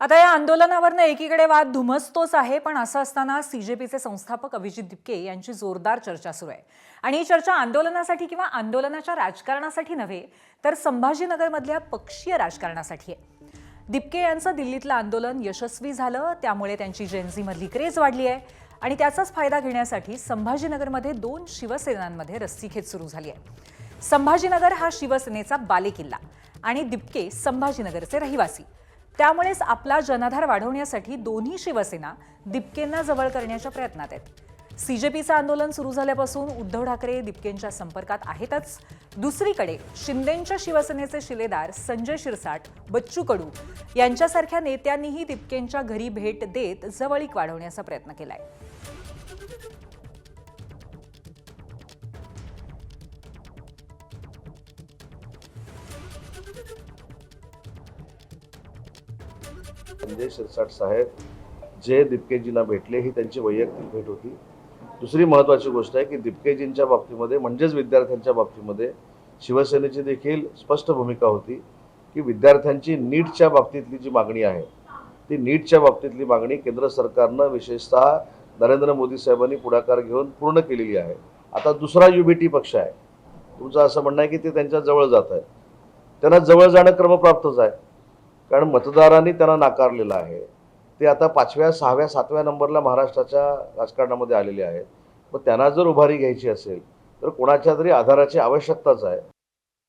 आता या आंदोलनावरनं एकीकडे वाद धुमसतोच आहे, पण असं असताना सीजेपीचे संस्थापक अभिजित दिपके यांची जोरदार चर्चा सुरू आहे। आणि ही चर्चा आंदोलनासाठी किंवा आंदोलनाच्या राजकारणासाठी नव्हे, तर संभाजीनगरमधल्या पक्षीय राजकारणासाठी आहे। दिपके यांचं दिल्लीतलं आंदोलन यशस्वी झालं, त्यामुळे त्यांची जेनझीमधली क्रेज वाढली आहे आणि त्याचाच फायदा घेण्यासाठी संभाजीनगरमध्ये 2 शिवसेनांमध्ये रस्सीखेच सुरू झाली आहे। संभाजीनगर हा शिवसेनेचा बालेकिल्ला आणि दिपके संभाजीनगरचे रहिवासी, त्यामुळेच आपला जनाधार वाढवण्यासाठी दोन्ही शिवसेना दिपकेंना जवळ करण्याच्या प्रयत्नात आहेत। सीजेपीचं आंदोलन सुरू झाल्यापासून उद्धव ठाकरे दिपकेंच्या संपर्कात आहेतच। दुसरीकडे शिंदेंच्या शिवसेनेचे शिलेदार संजय शिरसाट, बच्चू कडू यांच्यासारख्या नेत्यांनीही दिपकेंच्या घरी भेट देत जवळीक वाढवण्याचा प्रयत्न केलाय। संजय शिरसाट साहेब जे दिपकेजींना भेटले ही त्यांची वैयक्तिक भेट होती। दुसरी महत्त्वाची गोष्ट आहे की दिपकेजींच्या बाबतीमध्ये म्हणजेच विद्यार्थ्यांच्या बाबतीमध्ये शिवसेनेची देखील स्पष्ट भूमिका होती की विद्यार्थ्यांची नीटच्या बाबतीतली जी मागणी आहे ती नीटच्या बाबतीतली मागणी केंद्र सरकारनं विशेषतः नरेंद्र मोदी साहेबांनी पुढाकार घेऊन पूर्ण केलेली आहे। आता दुसरा युबीटी पक्ष आहे, तुमचं असं म्हणणं आहे की ते त्यांच्या जवळ जात आहे, त्यांना जवळ जाणं क्रमप्राप्तच आहे, कारण मतदारांनी त्यांना नाकारलेलं आहे। ते आता 5व्या 6व्या 7व्या नंबरला महाराष्ट्राच्या राजकारणामध्ये आलेले आहेत। मग त्यांना जर उभारी घ्यायची असेल तर कोणाच्या तरी आधाराची आवश्यकताच आहे।